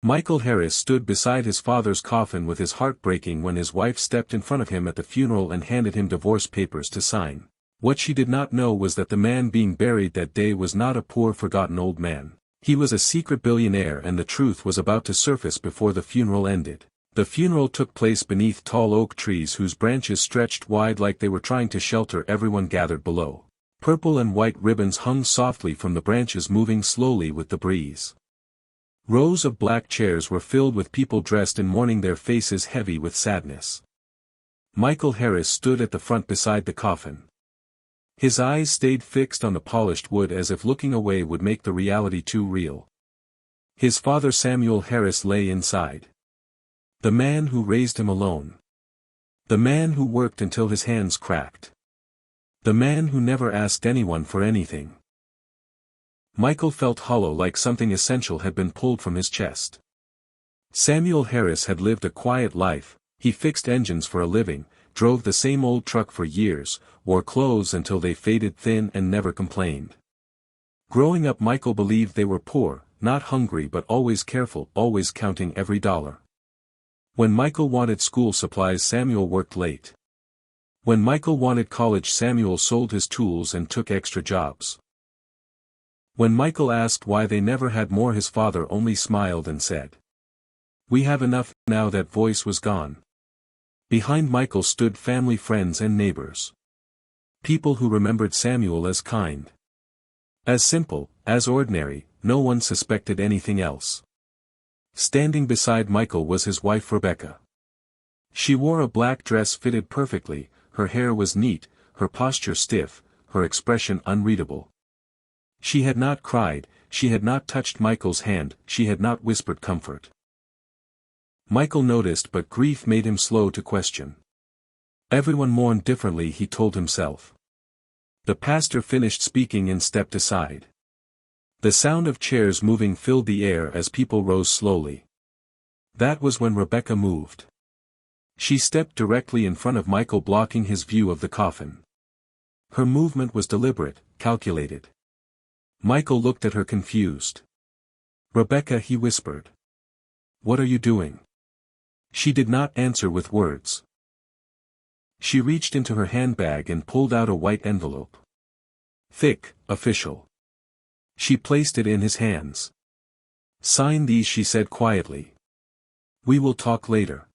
Michael Harris stood beside his father's coffin with his heart breaking when his wife stepped in front of him at the funeral and handed him divorce papers to sign. What she did not know was that the man being buried that day was not a poor forgotten old man. He was a secret billionaire, and the truth was about to surface before the funeral ended. The funeral took place beneath tall oak trees whose branches stretched wide like they were trying to shelter everyone gathered below. Purple and white ribbons hung softly from the branches, moving slowly with the breeze. Rows of black chairs were filled with people dressed in mourning, their faces heavy with sadness. Michael Harris stood at the front beside the coffin. His eyes stayed fixed on the polished wood as if looking away would make the reality too real. His father Samuel Harris lay inside. The man who raised him alone. The man who worked until his hands cracked. The man who never asked anyone for anything. Michael felt hollow, like something essential had been pulled from his chest. Samuel Harris had lived a quiet life. He fixed engines for a living, drove the same old truck for years, wore clothes until they faded thin, and never complained. Growing up, Michael believed they were poor, not hungry but always careful, always counting every dollar. When Michael wanted school supplies, Samuel worked late. When Michael wanted college, Samuel sold his tools and took extra jobs. When Michael asked why they never had more, his father only smiled and said, "We have enough." Now that voice was gone. Behind Michael stood family, friends and neighbors. People who remembered Samuel as kind. As simple, as ordinary. No one suspected anything else. Standing beside Michael was his wife Rebecca. She wore a black dress fitted perfectly, her hair was neat, her posture stiff, her expression unreadable. She had not cried, she had not touched Michael's hand, she had not whispered comfort. Michael noticed, but grief made him slow to question. Everyone mourned differently, he told himself. The pastor finished speaking and stepped aside. The sound of chairs moving filled the air as people rose slowly. That was when Rebecca moved. She stepped directly in front of Michael, blocking his view of the coffin. Her movement was deliberate, calculated. Michael looked at her confused. "Rebecca," he whispered. "What are you doing?" She did not answer with words. She reached into her handbag and pulled out a white envelope. Thick, official. She placed it in his hands. "Sign these," she said quietly. "We will talk later."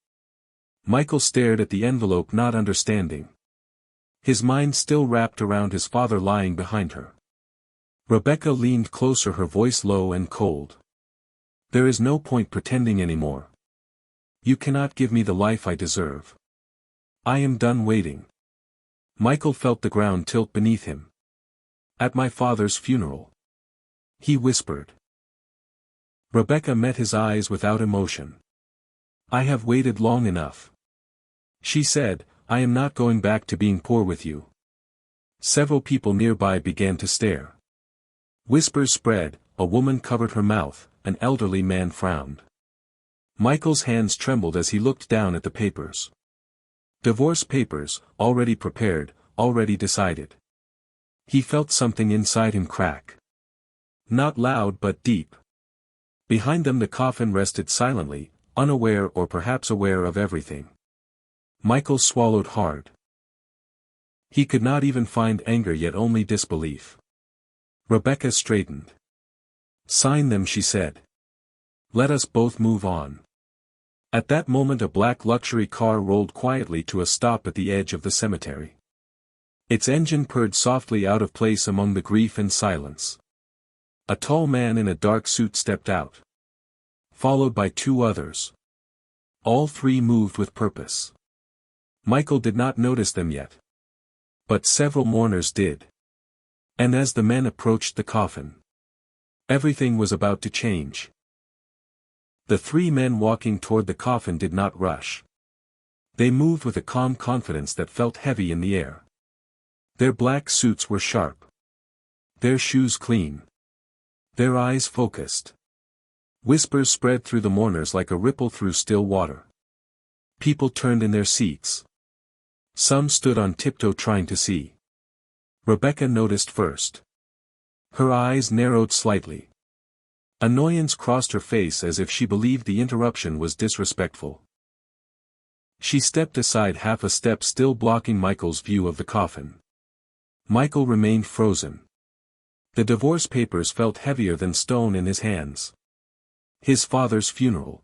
Michael stared at the envelope, not understanding. His mind still wrapped around his father lying behind her. Rebecca leaned closer, her voice low and cold. "There is no point pretending anymore. You cannot give me the life I deserve. I am done waiting." Michael felt the ground tilt beneath him. "At my father's funeral," he whispered. Rebecca met his eyes without emotion. "I have waited long enough," she said. "I am not going back to being poor with you." Several people nearby began to stare. Whispers spread, a woman covered her mouth, an elderly man frowned. Michael's hands trembled as he looked down at the papers. Divorce papers, already prepared, already decided. He felt something inside him crack. Not loud but deep. Behind them the coffin rested silently, unaware or perhaps aware of everything. Michael swallowed hard. He could not even find anger, yet only disbelief. Rebecca straightened. "Sign them," she said. "Let us both move on." At that moment a black luxury car rolled quietly to a stop at the edge of the cemetery. Its engine purred softly out of place among the grief and silence. A tall man in a dark suit stepped out. Followed by two others. All three moved with purpose. Michael did not notice them yet. But several mourners did. And as the men approached the coffin, everything was about to change. The three men walking toward the coffin did not rush. They moved with a calm confidence that felt heavy in the air. Their black suits were sharp. Their shoes clean. Their eyes focused. Whispers spread through the mourners like a ripple through still water. People turned in their seats. Some stood on tiptoe trying to see. Rebecca noticed first. Her eyes narrowed slightly. Annoyance crossed her face as if she believed the interruption was disrespectful. She stepped aside half a step, still blocking Michael's view of the coffin. Michael remained frozen. The divorce papers felt heavier than stone in his hands. His father's funeral.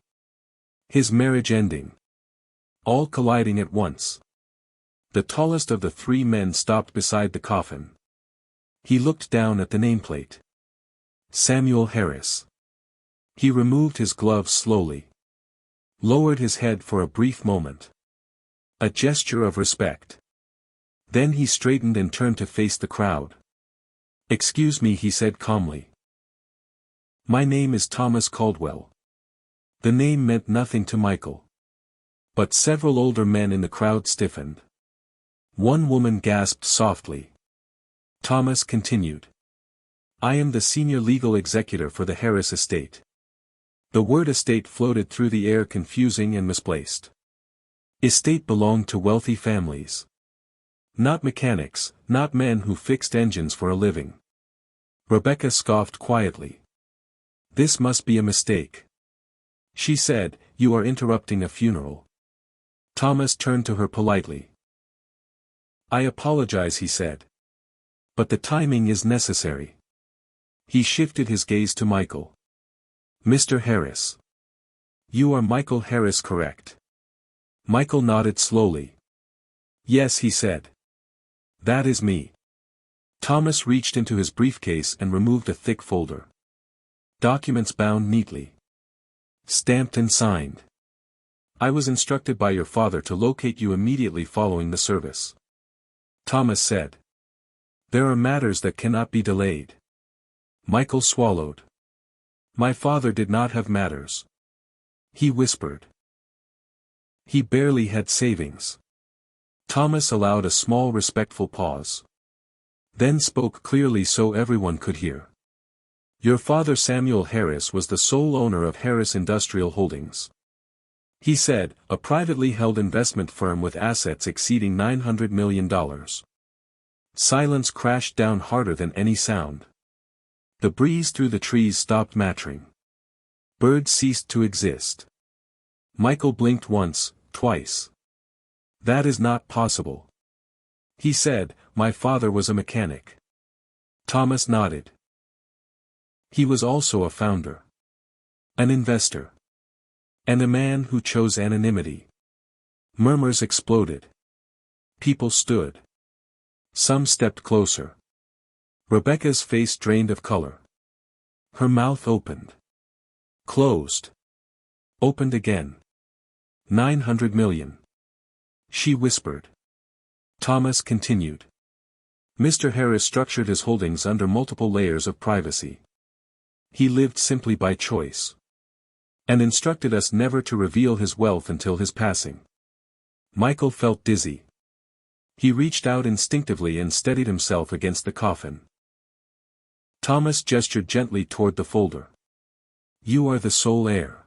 His marriage ending. All colliding at once. The tallest of the three men stopped beside the coffin. He looked down at the nameplate. Samuel Harris. He removed his gloves slowly. Lowered his head for a brief moment. A gesture of respect. Then he straightened and turned to face the crowd. "Excuse me," he said calmly. "My name is Thomas Caldwell." The name meant nothing to Michael. But several older men in the crowd stiffened. One woman gasped softly. Thomas continued. "I am the senior legal executor for the Harris estate." The word estate floated through the air, confusing and misplaced. Estate belonged to wealthy families. Not mechanics, not men who fixed engines for a living. Rebecca scoffed quietly. "This must be a mistake," she said. "You are interrupting a funeral." Thomas turned to her politely. "I apologize," he said. "But the timing is necessary." He shifted his gaze to Michael. "Mr. Harris. You are Michael Harris, correct?" Michael nodded slowly. "Yes," he said. "That is me." Thomas reached into his briefcase and removed a thick folder. Documents bound neatly. Stamped and signed. "I was instructed by your father to locate you immediately following the service," Thomas said. "There are matters that cannot be delayed." Michael swallowed. "My father did not have matters," he whispered. "He barely had savings." Thomas allowed a small respectful pause. Then spoke clearly so everyone could hear. "Your father Samuel Harris was the sole owner of Harris Industrial Holdings," he said, "a privately held investment firm with assets exceeding $900 million. Silence crashed down harder than any sound. The breeze through the trees stopped mattering. Birds ceased to exist. Michael blinked once, twice. "That is not possible," he said. "My father was a mechanic." Thomas nodded. "He was also a founder. An investor. And a man who chose anonymity." Murmurs exploded. People stood. Some stepped closer. Rebecca's face drained of color. Her mouth opened. Closed. Opened again. $900 million. She whispered. Thomas continued. "Mr. Harris structured his holdings under multiple layers of privacy. He lived simply by choice. And instructed us never to reveal his wealth until his passing." Michael felt dizzy. He reached out instinctively and steadied himself against the coffin. Thomas gestured gently toward the folder. "You are the sole heir,"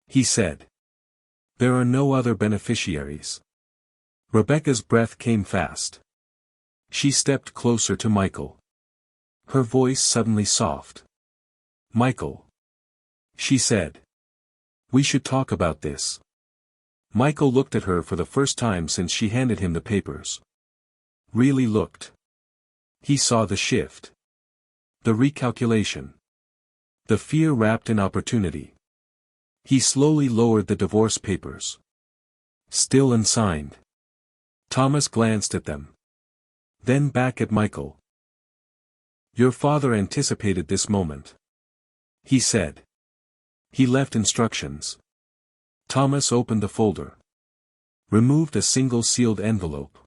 he said. "There are no other beneficiaries." Rebecca's breath came fast. She stepped closer to Michael. Her voice suddenly soft. "Michael," she said. "We should talk about this." Michael looked at her for the first time since she handed him the papers. Really looked. He saw the shift. The recalculation. The fear wrapped in opportunity. He slowly lowered the divorce papers. Still unsigned. Thomas glanced at them. Then back at Michael. "Your father anticipated this moment," he said. "He left instructions." Thomas opened the folder. Removed a single sealed envelope.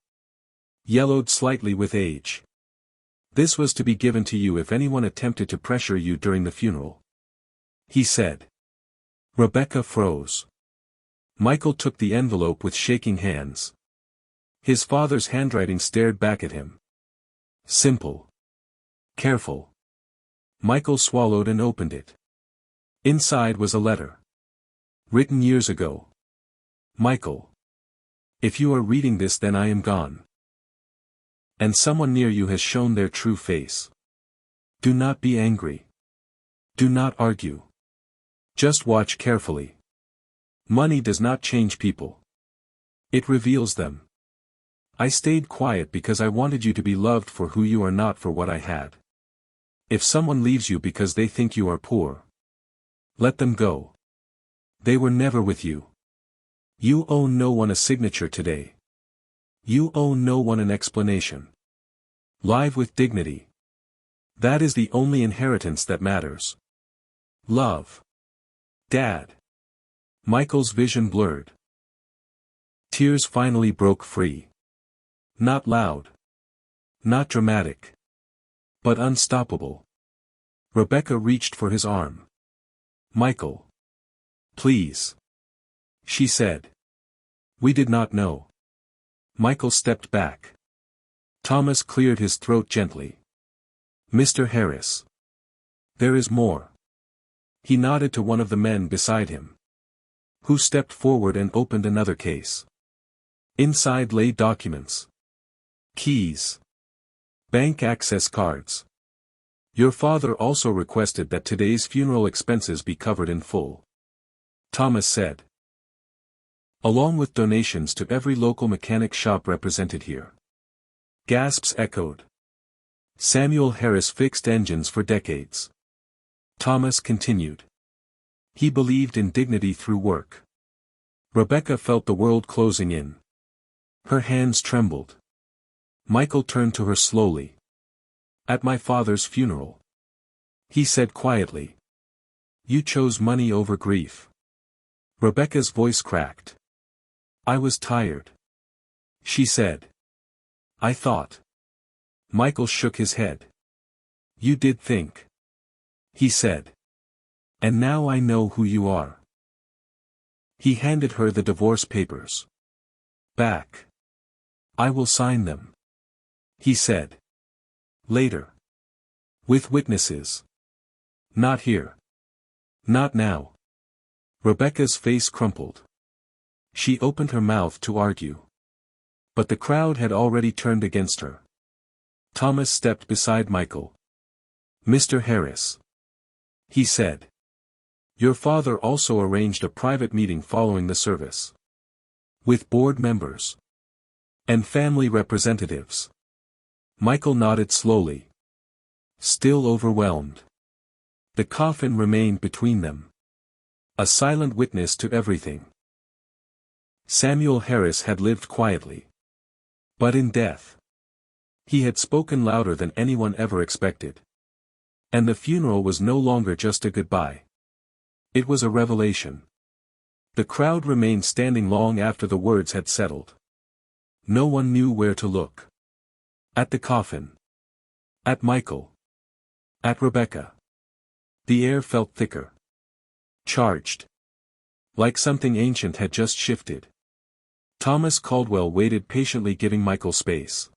Yellowed slightly with age. "This was to be given to you if anyone attempted to pressure you during the funeral," he said. Rebecca froze. Michael took the envelope with shaking hands. His father's handwriting stared back at him. Simple. Careful. Michael swallowed and opened it. Inside was a letter. Written years ago. "Michael. If you are reading this, then I am gone. And someone near you has shown their true face. Do not be angry. Do not argue. Just watch carefully. Money does not change people. It reveals them. I stayed quiet because I wanted you to be loved for who you are, not for what I had. If someone leaves you because they think you are poor, let them go. They were never with you. You owe no one a signature today. You owe no one an explanation. Live with dignity. That is the only inheritance that matters. Love. Dad. Michael's vision blurred. Tears finally broke free. Not loud. Not dramatic. But unstoppable. Rebecca reached for his arm. Michael. Please. She said. We did not know. Michael stepped back. Thomas cleared his throat gently. Mr. Harris. There is more. He nodded to one of the men beside him, who stepped forward and opened another case. Inside lay documents. Keys. Bank access cards. Your father also requested that today's funeral expenses be covered in full. Thomas said. Along with donations to every local mechanic shop represented here. Gasps echoed. Samuel Harris fixed engines for decades. Thomas continued. He believed in dignity through work. Rebecca felt the world closing in. Her hands trembled. Michael turned to her slowly. At my father's funeral. He said quietly. You chose money over grief. Rebecca's voice cracked. I was tired. She said. I thought. Michael shook his head. You did think. He said. And now I know who you are. He handed her the divorce papers. Back. I will sign them. He said. Later. With witnesses. Not here. Not now. Rebecca's face crumpled. She opened her mouth to argue. But the crowd had already turned against her. Thomas stepped beside Michael. Mr. Harris. He said. Your father also arranged a private meeting following the service. With board members. And family representatives. Michael nodded slowly. Still overwhelmed. The coffin remained between them. A silent witness to everything. Samuel Harris had lived quietly. But in death. He had spoken louder than anyone ever expected. And the funeral was no longer just a goodbye. It was a revelation. The crowd remained standing long after the words had settled. No one knew where to look. At the coffin. At Michael. At Rebecca. The air felt thicker. Charged. Like something ancient had just shifted. Thomas Caldwell waited patiently, giving Michael space.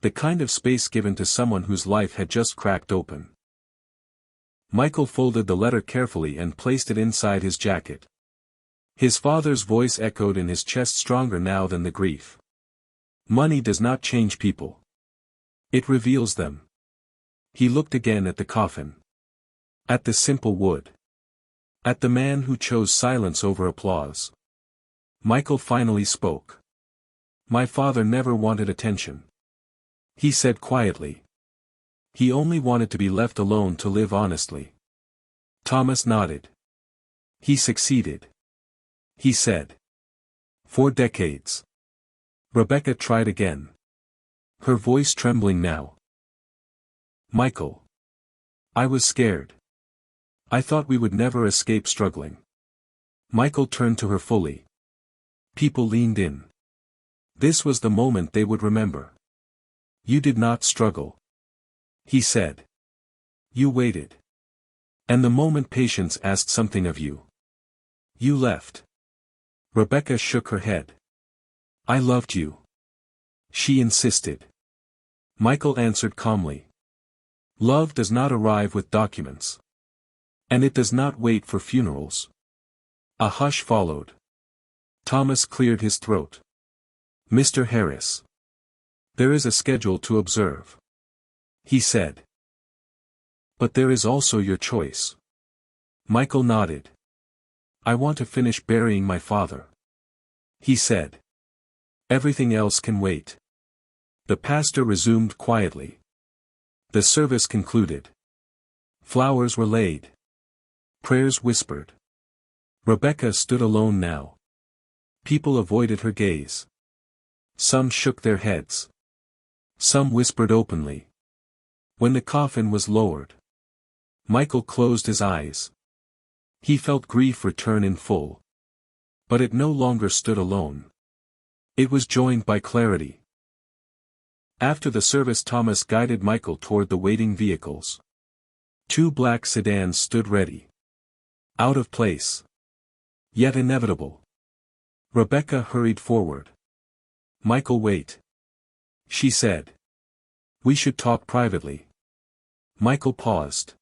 The kind of space given to someone whose life had just cracked open. Michael folded the letter carefully and placed it inside his jacket. His father's voice echoed in his chest, stronger now than the grief. Money does not change people. It reveals them. He looked again at the coffin. At the simple wood. At the man who chose silence over applause. Michael finally spoke. My father never wanted attention. He said quietly. He only wanted to be left alone to live honestly. Thomas nodded. He succeeded. He said. For decades. Rebecca tried again. Her voice trembling now. Michael. I was scared. I thought we would never escape struggling. Michael turned to her fully. People leaned in. This was the moment they would remember. You did not struggle. He said. You waited. And the moment patience asked something of you. You left. Rebecca shook her head. I loved you. She insisted. Michael answered calmly. Love does not arrive with documents. And it does not wait for funerals. A hush followed. Thomas cleared his throat. Mr. Harris. There is a schedule to observe. He said. But there is also your choice. Michael nodded. I want to finish burying my father. He said. Everything else can wait. The pastor resumed quietly. The service concluded. Flowers were laid. Prayers whispered. Rebecca stood alone now. People avoided her gaze. Some shook their heads. Some whispered openly. When the coffin was lowered, Michael closed his eyes. He felt grief return in full. But it no longer stood alone. It was joined by clarity. After the service, Thomas guided Michael toward the waiting vehicles. 2 black sedans stood ready. Out of place. Yet inevitable. Rebecca hurried forward. Michael, wait. She said. We should talk privately. Michael paused.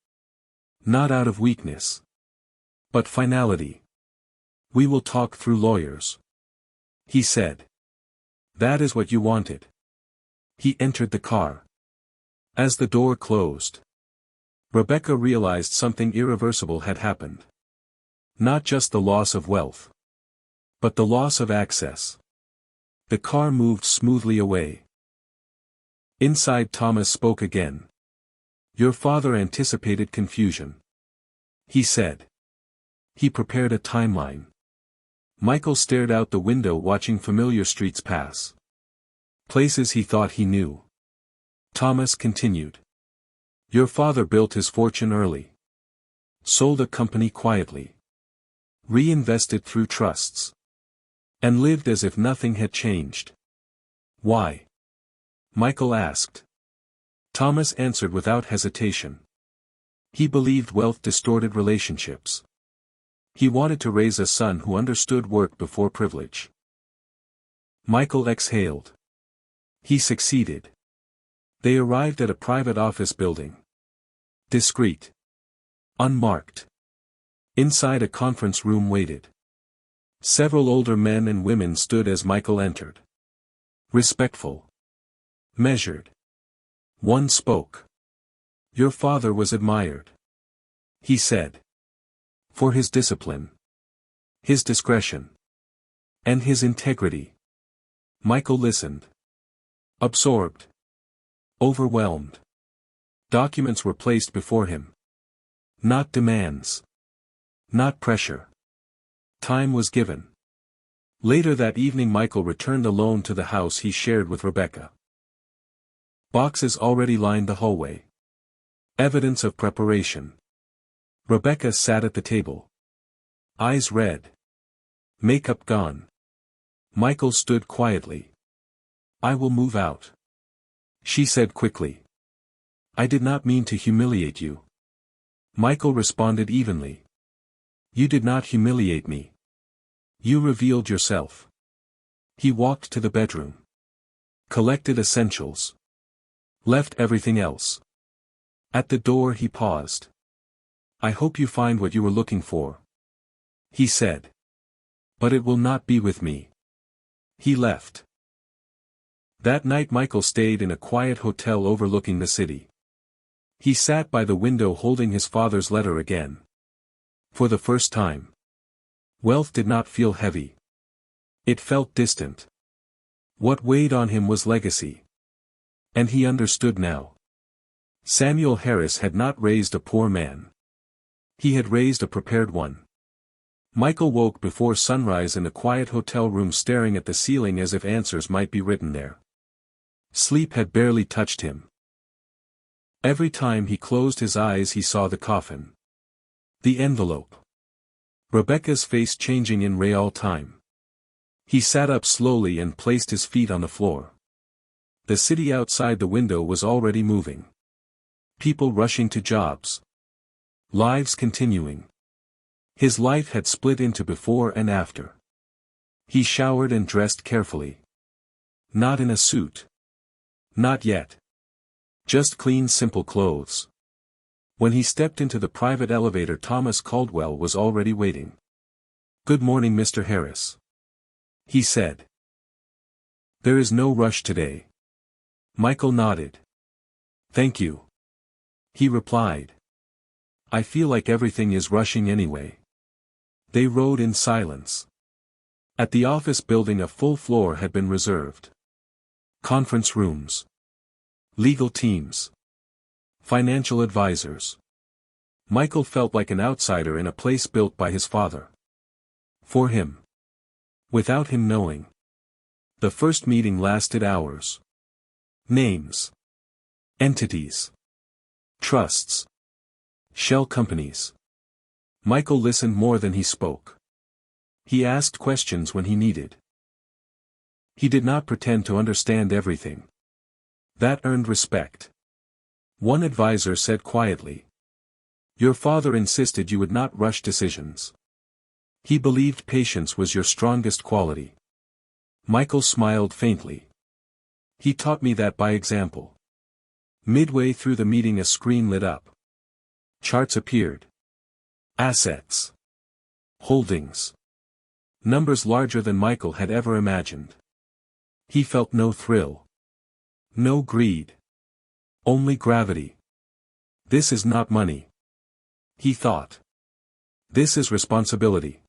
Not out of weakness. But finality. We will talk through lawyers. He said. That is what you wanted. He entered the car. As the door closed, Rebecca realized something irreversible had happened. Not just the loss of wealth, but the loss of access. The car moved smoothly away. Inside, Thomas spoke again. Your father anticipated confusion. He said. He prepared a timeline. Michael stared out the window, watching familiar streets pass. Places he thought he knew. Thomas continued. Your father built his fortune early. Sold a company quietly. Reinvested through trusts. And lived as if nothing had changed. Why? Michael asked. Thomas answered without hesitation. He believed wealth distorted relationships. He wanted to raise a son who understood work before privilege. Michael exhaled. He succeeded. They arrived at a private office building. Discreet. Unmarked. Inside, a conference room waited. Several older men and women stood as Michael entered. Respectful. Measured. One spoke. Your father was admired. He said. For his discipline. His discretion. And his integrity. Michael listened. Absorbed. Overwhelmed. Documents were placed before him. Not demands. Not pressure. Time was given. Later that evening, Michael returned alone to the house he shared with Rebecca. Boxes already lined the hallway. Evidence of preparation. Rebecca sat at the table. Eyes red. Makeup gone. Michael stood quietly. I will move out. She said quickly. I did not mean to humiliate you. Michael responded evenly. You did not humiliate me. You revealed yourself. He walked to the bedroom. Collected essentials. Left everything else. At the door he paused. I hope you find what you were looking for. He said. But it will not be with me. He left. That night Michael stayed in a quiet hotel overlooking the city. He sat by the window holding his father's letter again. For the first time. Wealth did not feel heavy. It felt distant. What weighed on him was legacy. And he understood now. Samuel Harris had not raised a poor man. He had raised a prepared one. Michael woke before sunrise in a quiet hotel room, staring at the ceiling as if answers might be written there. Sleep had barely touched him. Every time he closed his eyes he saw the coffin. The envelope. Rebecca's face changing in real time. He sat up slowly and placed his feet on the floor. The city outside the window was already moving. People rushing to jobs. Lives continuing. His life had split into before and after. He showered and dressed carefully. Not in a suit. Not yet. Just clean, simple clothes. When he stepped into the private elevator, Thomas Caldwell was already waiting. Good morning, Mr. Harris. He said. There is no rush today. Michael nodded. Thank you. He replied. I feel like everything is rushing anyway. They rode in silence. At the office building a full floor had been reserved. Conference rooms. Legal teams. Financial advisors. Michael felt like an outsider in a place built by his father. For him. Without him knowing. The first meeting lasted hours. Names. Entities. Trusts. Shell companies. Michael listened more than he spoke. He asked questions when he needed. He did not pretend to understand everything. That earned respect. One advisor said quietly. Your father insisted you would not rush decisions. He believed patience was your strongest quality. Michael smiled faintly. He taught me that by example. Midway through the meeting a screen lit up. Charts appeared. Assets. Holdings. Numbers larger than Michael had ever imagined. He felt no thrill. No greed. Only gravity. This is not money. He thought. This is responsibility.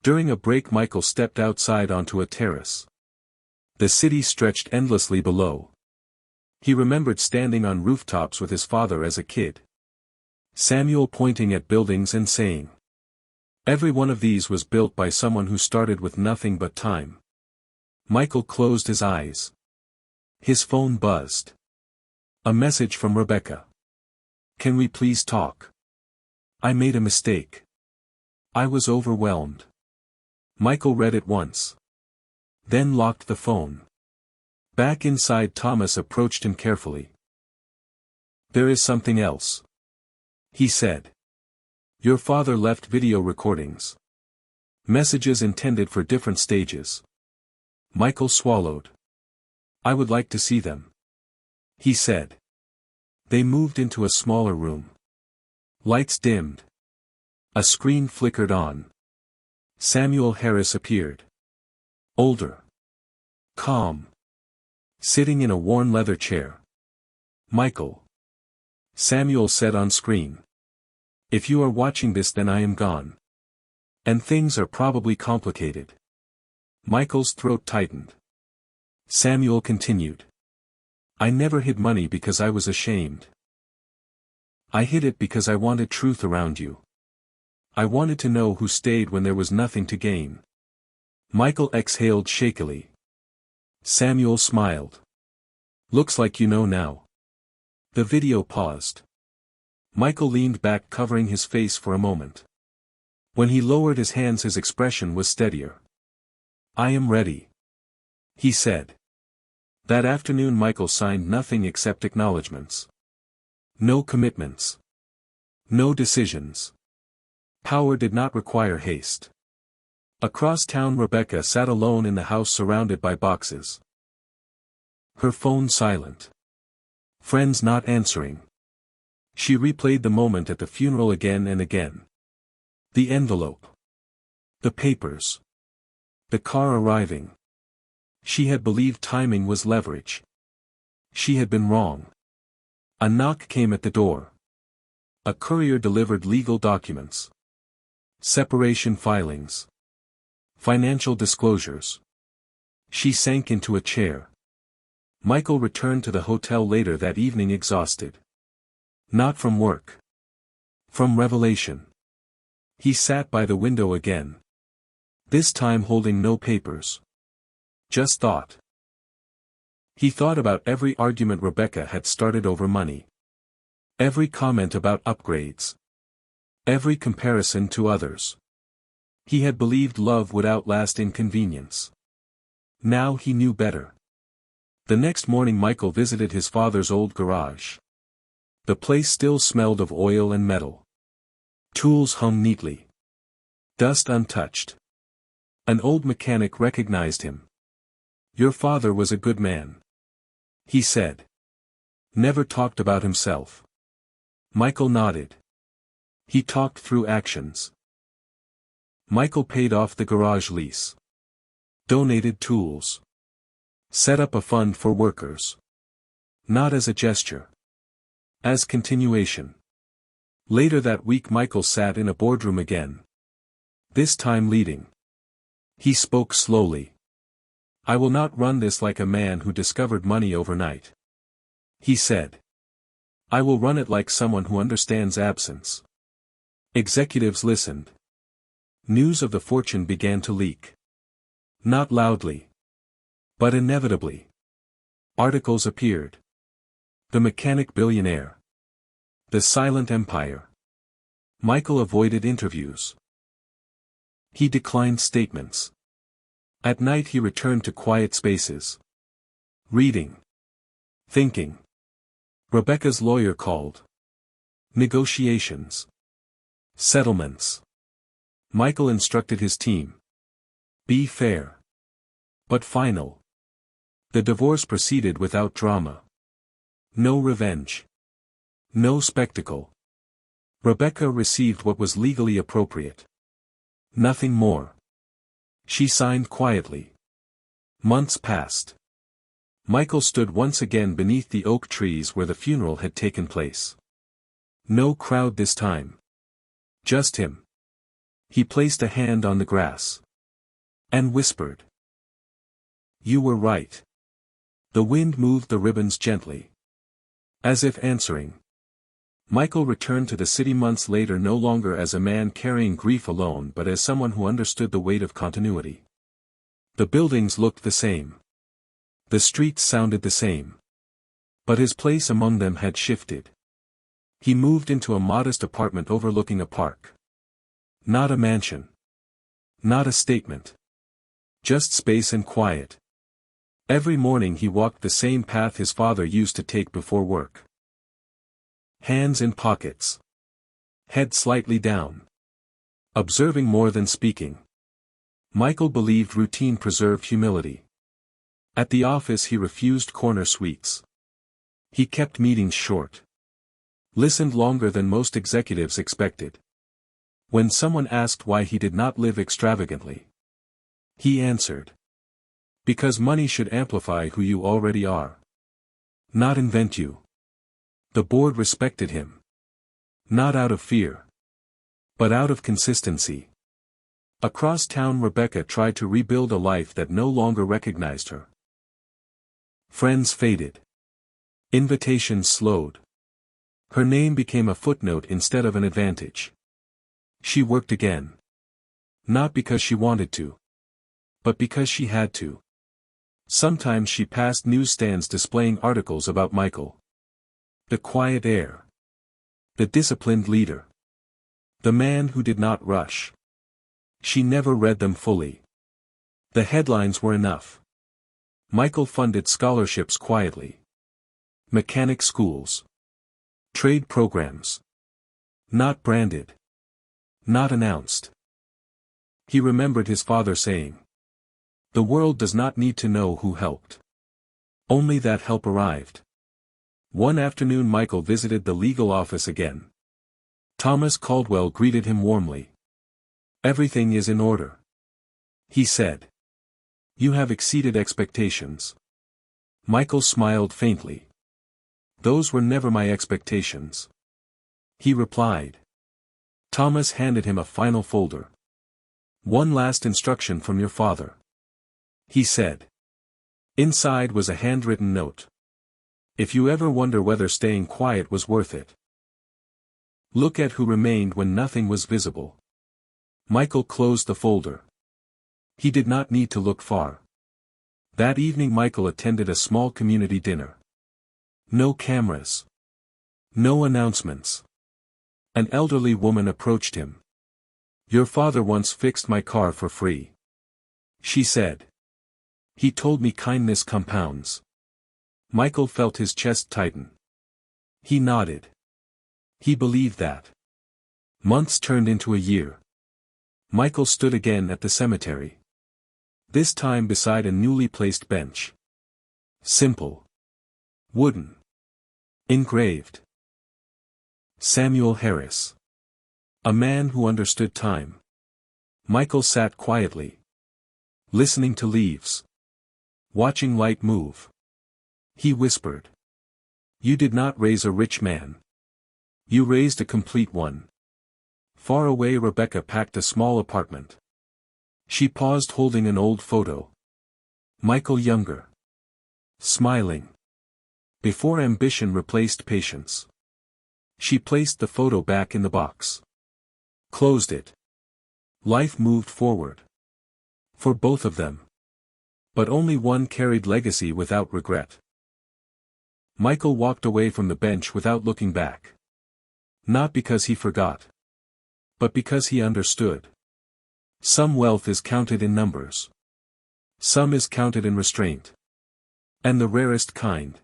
During a break Michael stepped outside onto a terrace. The city stretched endlessly below. He remembered standing on rooftops with his father as a kid. Samuel pointing at buildings and saying. Every one of these was built by someone who started with nothing but time. Michael closed his eyes. His phone buzzed. A message from Rebecca. Can we please talk? I made a mistake. I was overwhelmed. Michael read it once. Then locked the phone. Back inside Thomas approached him carefully. There is something else. He said. Your father left video recordings. Messages intended for different stages. Michael swallowed. I would like to see them. He said. They moved into a smaller room. Lights dimmed. A screen flickered on. Samuel Harris appeared. Older. Calm. Sitting in a worn leather chair. Michael. Samuel said on screen. If you are watching this then I am gone. And things are probably complicated. Michael's throat tightened. Samuel continued. I never hid money because I was ashamed. I hid it because I wanted truth around you. I wanted to know who stayed when there was nothing to gain. Michael exhaled shakily. Samuel smiled. Looks like you know now. The video paused. Michael leaned back covering his face for a moment. When he lowered his hands his expression was steadier. I am ready. He said. That afternoon Michael signed nothing except acknowledgements. No commitments. No decisions. Power did not require haste. Across town Rebecca sat alone in the house surrounded by boxes. Her phone silent. Friends not answering. She replayed the moment at the funeral again and again. The envelope. The papers. The car arriving. She had believed timing was leverage. She had been wrong. A knock came at the door. A courier delivered legal documents. Separation filings. Financial disclosures. She sank into a chair. Michael returned to the hotel later that evening exhausted. Not from work. From revelation. He sat by the window again. This time holding no papers. Just thought. He thought about every argument Rebecca had started over money. Every comment about upgrades. Every comparison to others. He had believed love would outlast inconvenience. Now he knew better. The next morning Michael visited his father's old garage. The place still smelled of oil and metal. Tools hung neatly. Dust untouched. An old mechanic recognized him. Your father was a good man. He said. Never talked about himself. Michael nodded. He talked through actions. Michael paid off the garage lease. Donated tools. Set up a fund for workers. Not as a gesture. As continuation. Later that week Michael sat in a boardroom again. This time leading. He spoke slowly. "I will not run this like a man who discovered money overnight," he said. "I will run it like someone who understands absence." Executives listened. News of the fortune began to leak. Not loudly, but inevitably. Articles appeared. The mechanic billionaire. The silent empire. Michael avoided interviews. He declined statements. At night he returned to quiet spaces. Reading. Thinking. Rebecca's lawyer called. Negotiations. Settlements. Michael instructed his team. Be fair. But final. The divorce proceeded without drama. No revenge. No spectacle. Rebecca received what was legally appropriate. Nothing more. She signed quietly. Months passed. Michael stood once again beneath the oak trees where the funeral had taken place. No crowd this time. Just him. He placed a hand on the grass. And whispered. "You were right." The wind moved the ribbons gently. As if answering. Michael returned to the city months later no longer as a man carrying grief alone but as someone who understood the weight of continuity. The buildings looked the same. The streets sounded the same. But his place among them had shifted. He moved into a modest apartment overlooking a park. Not a mansion. Not a statement. Just space and quiet. Every morning he walked the same path his father used to take before work. Hands in pockets. Head slightly down. Observing more than speaking. Michael believed routine preserved humility. At the office he refused corner suites. He kept meetings short. Listened longer than most executives expected. When someone asked why he did not live extravagantly, he answered. Because money should amplify who you already are. Not invent you. The board respected him. Not out of fear. But out of consistency. Across town Rebecca tried to rebuild a life that no longer recognized her. Friends faded. Invitations slowed. Her name became a footnote instead of an advantage. She worked again. Not because she wanted to. But because she had to. Sometimes she passed newsstands displaying articles about Michael. The quiet heir. The disciplined leader. The man who did not rush. She never read them fully. The headlines were enough. Michael funded scholarships quietly. Mechanic schools. Trade programs. Not branded. Not announced. He remembered his father saying. The world does not need to know who helped. Only that help arrived. One afternoon Michael visited the legal office again. Thomas Caldwell greeted him warmly. Everything is in order, he said. You have exceeded expectations. Michael smiled faintly. Those were never my expectations, he replied. Thomas handed him a final folder. One last instruction from your father, he said. Inside was a handwritten note. If you ever wonder whether staying quiet was worth it, look at who remained when nothing was visible. Michael closed the folder. He did not need to look far. That evening Michael attended a small community dinner. No cameras. No announcements. An elderly woman approached him. Your father once fixed my car for free, she said. He told me kindness compounds. Michael felt his chest tighten. He nodded. He believed that. Months turned into a year. Michael stood again at the cemetery. This time beside a newly placed bench. Simple. Wooden. Engraved. Samuel Harris. A man who understood time. Michael sat quietly. Listening to leaves. Watching light move. He whispered. You did not raise a rich man. You raised a complete one. Far away Rebecca packed a small apartment. She paused holding an old photo. Michael younger. Smiling. Before ambition replaced patience. She placed the photo back in the box. Closed it. Life moved forward. For both of them. But only one carried legacy without regret. Michael walked away from the bench without looking back. Not because he forgot. But because he understood. Some wealth is counted in numbers. Some is counted in restraint. And the rarest kind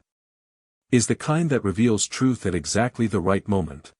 is the kind that reveals truth at exactly the right moment.